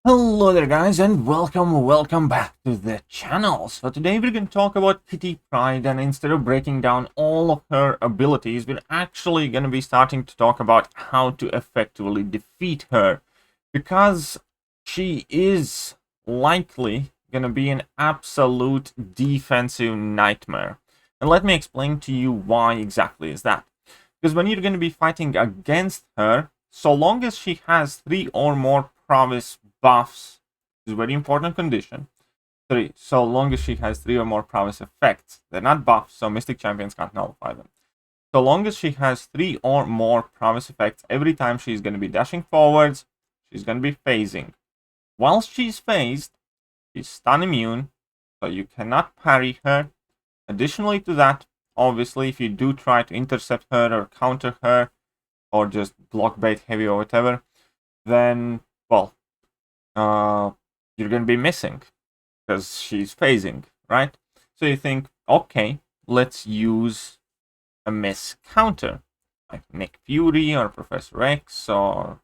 Hello there guys and welcome back to the channel. So today we're going to talk about Kitty Pryde, and instead of breaking down all of her abilities, we're actually going to be starting to talk about how to effectively defeat her, because she is likely going to be an absolute defensive nightmare. And let me explain to you why exactly is that. Because when you're going to be fighting against her, so long as she has 3 or more prowess buffs, is a very important condition. 3. So long as she has 3 or more prowess effects. They're not buffs, so Mystic Champions can't nullify them. So long as she has 3 or more prowess effects, every time she's going to be dashing forwards, she's going to be phasing. Whilst she's phased, she's stun immune, so you cannot parry her. Additionally to that, obviously, if you do try to intercept her or counter her, or just block bait heavy or whatever, then, well, you're going to be missing because she's phasing, right? So you think, okay, let's use a miss counter, like Nick Fury or Professor X or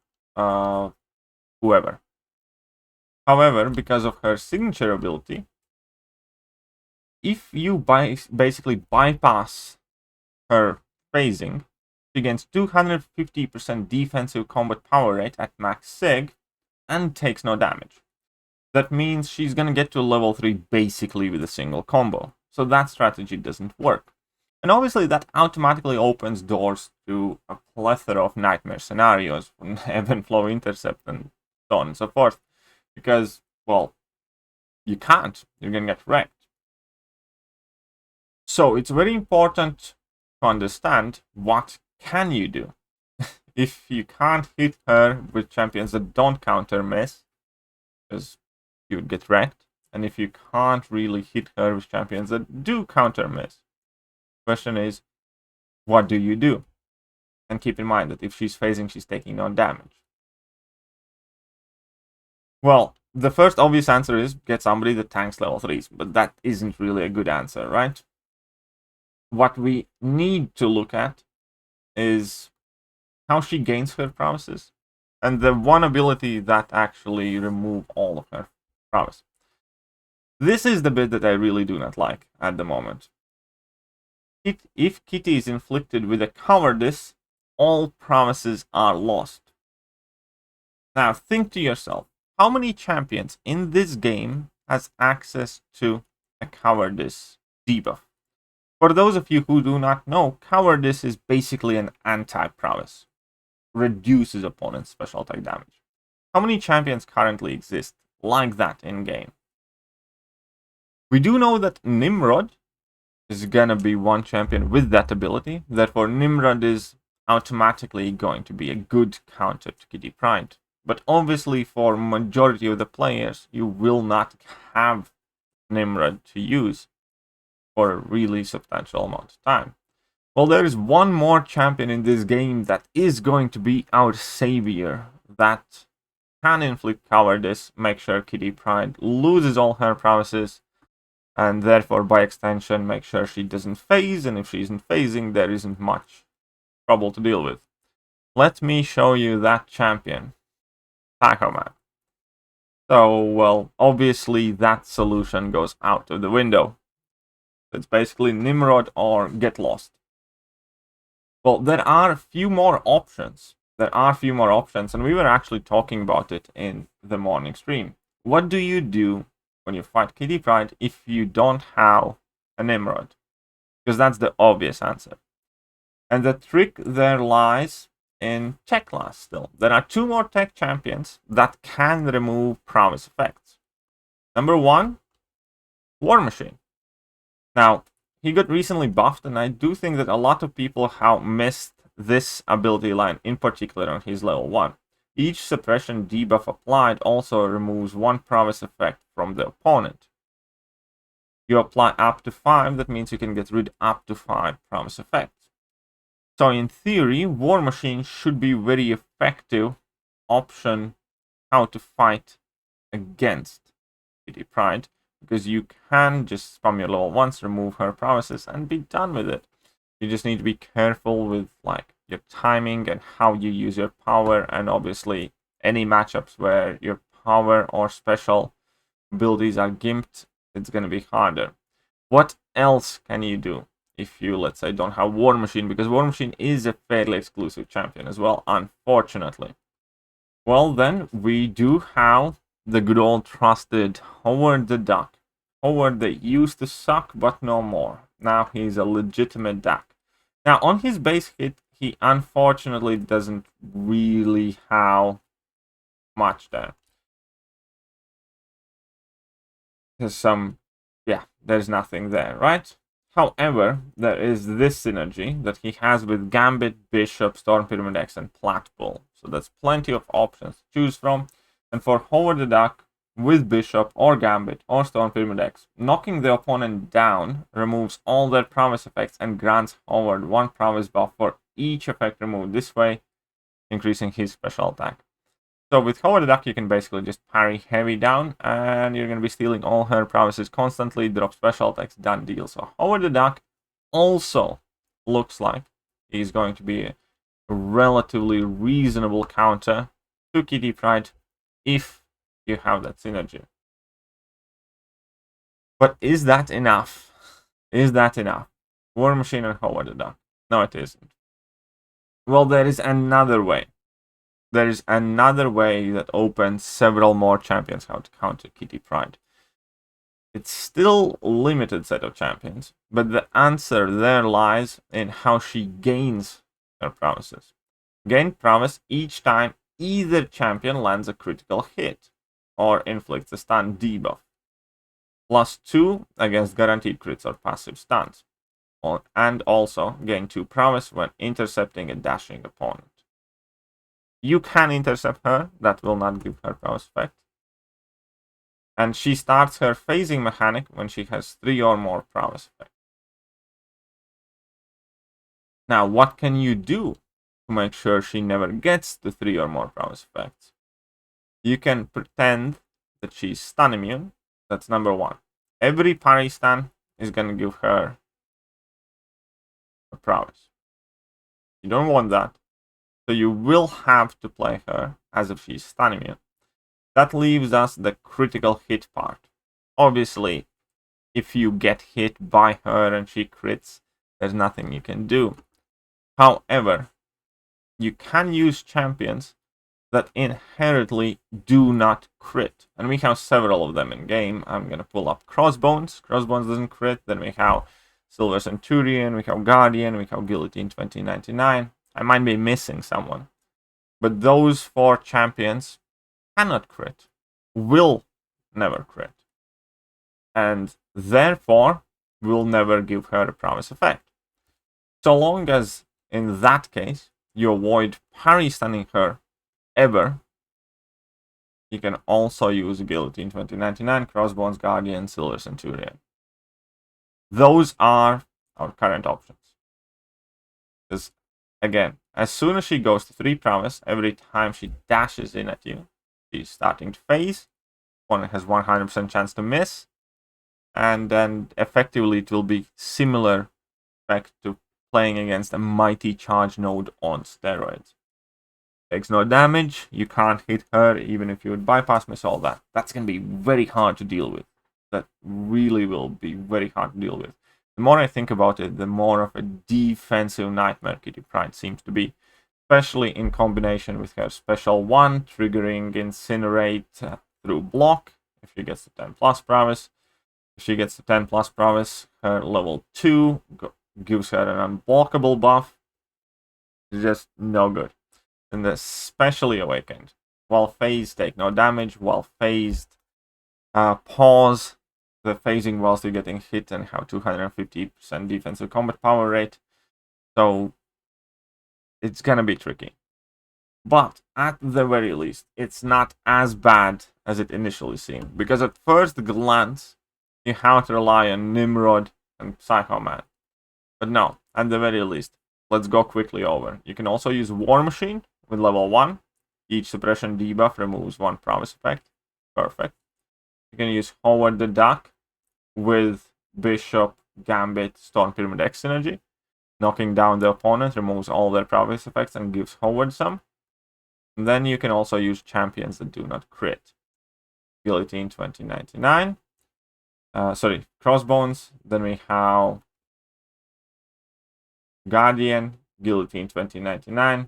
whoever. However, because of her signature ability, if you basically bypass her phasing, she gains 250% defensive combat power rate at max sig and takes no damage. That means she's gonna get to level 3 basically with a single combo. So that strategy doesn't work. And obviously that automatically opens doors to a plethora of nightmare scenarios, ebb and flow intercept and so on and so forth. Because, well, you can't. You're gonna get wrecked. So it's very important to understand what can you do. If you can't hit her with champions that don't counter miss, because you would get wrecked, and if you can't really hit her with champions that do counter miss, question is, what do you do? And keep in mind that if she's phasing, she's taking no damage. Well, the first obvious answer is get somebody that tanks level 3s, but that isn't really a good answer, right? What we need to look at is how she gains her prowesses, and the one ability that actually remove all of her prowess. This is the bit that I really do not like at the moment. If Kitty is inflicted with a Cowardice, all prowesses are lost. Now think to yourself, how many champions in this game has access to a Cowardice debuff? For those of you who do not know, Cowardice is basically an anti-prowess. Reduces opponent's special attack damage. How many champions currently exist like that in game? We do know that Nimrod is gonna be one champion with that ability. Therefore, Nimrod is automatically going to be a good counter to Kitty Pryde. But obviously, for majority of the players, you will not have Nimrod to use for a really substantial amount of time. Well, there is one more champion in this game that is going to be our savior, that can inflict Cowardice, make sure Kitty Pryde loses all her prowesses, and therefore, by extension, make sure she doesn't phase, and if she isn't phasing, there isn't much trouble to deal with. Let me show you that champion, Tacoman. So, well, obviously that solution goes out of the window. It's basically Nimrod or get lost. Well, there are a few more options. And we were actually talking about it in the morning stream. What do you do when you fight Kitty Pryde if you don't have a Nimrod? Because that's the obvious answer. And the trick there lies in tech class still. There are 2 more tech champions that can remove prowess effects. Number 1, War Machine. Now, he got recently buffed, and I do think that a lot of people have missed this ability line, in particular on his level 1. Each suppression debuff applied also removes 1 prowess effect from the opponent. You apply up to 5, that means you can get rid up to 5 prowess effects. So in theory, War Machine should be very effective option how to fight against Kitty Pryde, because you can just from your level 1s remove her prowesses and be done with it. You just need to be careful with like your timing and how you use your power, and obviously any matchups where your power or special abilities are gimped, it's going to be harder. What else can you do if you, let's say, don't have War Machine? Because War Machine is a fairly exclusive champion as well, unfortunately. Well, then we do have the good old trusted Howard the Duck. Howard that used to suck, but no more. Now he's a legitimate duck. Now, on his base hit, he unfortunately doesn't really have much there. There's nothing there, right? However, there is this synergy that he has with Gambit, Bishop, Storm Pyramid X, and Plat Bull. So that's plenty of options to choose from. And for Howard the Duck, with Bishop or Gambit or Storm Pyramid X, knocking the opponent down removes all their prowess effects and grants Howard 1 prowess buff for each effect removed, this way increasing his special attack. So with Howard the Duck, you can basically just parry heavy down, and you're going to be stealing all her prowesses constantly, drop special attacks, done deal. So Howard the Duck also looks like he's going to be a relatively reasonable counter to Kitty Pryde if you have that synergy. But is that enough? Is that enough? War Machine and Howard the Duck? No, it isn't. Well, there is another way. There is another way that opens several more champions how to counter Kitty Pryde. It's still a limited set of champions, but the answer there lies in how she gains her prowesses. Gain prowess each time either champion lands a critical hit or inflicts a stun debuff. +2 against guaranteed crits or passive stuns. And also gain 2 prowess when intercepting a dashing opponent. You can intercept her, that will not give her prowess effect. And she starts her phasing mechanic when she has 3 or more prowess effect. Now, what can you do to make sure she never gets to 3 or more prowess effects? You can pretend that she's stun immune. That's number 1. Every parry stun is going to give her a prowess. You don't want that. So you will have to play her as if she's stun immune. That leaves us the critical hit part. Obviously, if you get hit by her and she crits, there's nothing you can do. However, you can use champions that inherently do not crit. And we have several of them in game. I'm going to pull up Crossbones. Crossbones doesn't crit. Then we have Silver Centurion, we have Guardian, we have Guillotine 2099. I might be missing someone. But those 4 champions cannot crit, will never crit. And therefore, will never give her a prowess effect. So long as, in that case, you avoid parry stunning her ever, you can also use Guillotine 2099, Crossbones, Guardian, Silver Centurion. Those are our current options. Because, again, as soon as she goes to 3 prowess, every time she dashes in at you, she's starting to phase. Opponent has 100% chance to miss. And then effectively it will be similar effect to playing against a mighty charge node on steroids. Takes no damage, you can't hit her even if you would bypass miss all that. That's going to be very hard to deal with. That really will be very hard to deal with. The more I think about it, the more of a defensive nightmare Kitty Pryde seems to be. Especially in combination with her special 1, triggering Incinerate through block, if she gets the 10 plus prowess. If she gets the 10 plus prowess, her level 2 gives her an unblockable buff. It's just no good. And the Specially Awakened. While phased, take no damage. While phased, pause the phasing whilst you're getting hit and have 250% defensive combat power rate. So it's gonna be tricky. But at the very least, it's not as bad as it initially seemed. Because at first glance, you have to rely on Nimrod and Psycho Man. But no, at the very least, let's go quickly over. You can also use War Machine with level 1. Each suppression debuff removes 1 prowess effect. Perfect. You can use Howard the Duck with Bishop, Gambit, Storm Pyramid X synergy. Knocking down the opponent removes all their prowess effects and gives Howard some. And then you can also use champions that do not crit. Guillotine 2099. Sorry, Crossbones. Then we have Guardian, Guillotine 2099,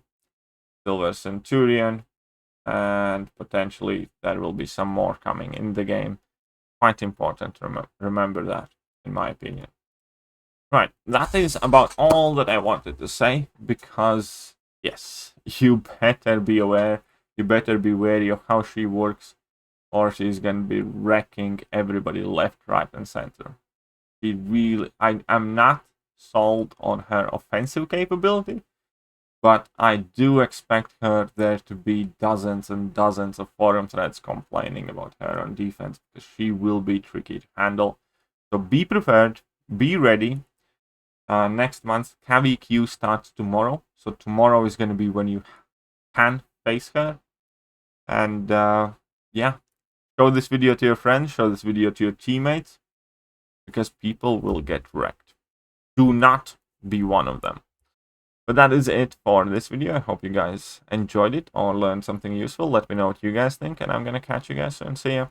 Silver Centurion, and potentially there will be some more coming in the game. Quite important to remember that, in my opinion. Right, that is about all that I wanted to say, because, yes, you better be aware, you better be wary of how she works, or she's gonna be wrecking everybody left, right, and center. She really, I'm not sold on her offensive capability, but I do expect her there to be dozens and dozens of forum threads complaining about her on defense, because she will be tricky to handle. So be prepared, be ready. Next month, KVQ starts tomorrow. So tomorrow is going to be when you can face her. And yeah, show this video to your friends, show this video to your teammates, because people will get wrecked. Do not be one of them. But that is it for this video. I hope you guys enjoyed it or learned something useful. Let me know what you guys think, and I'm going to catch you guys soon. See ya.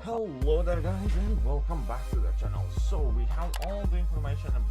Hello there guys, and welcome back to the channel. So we have all the information about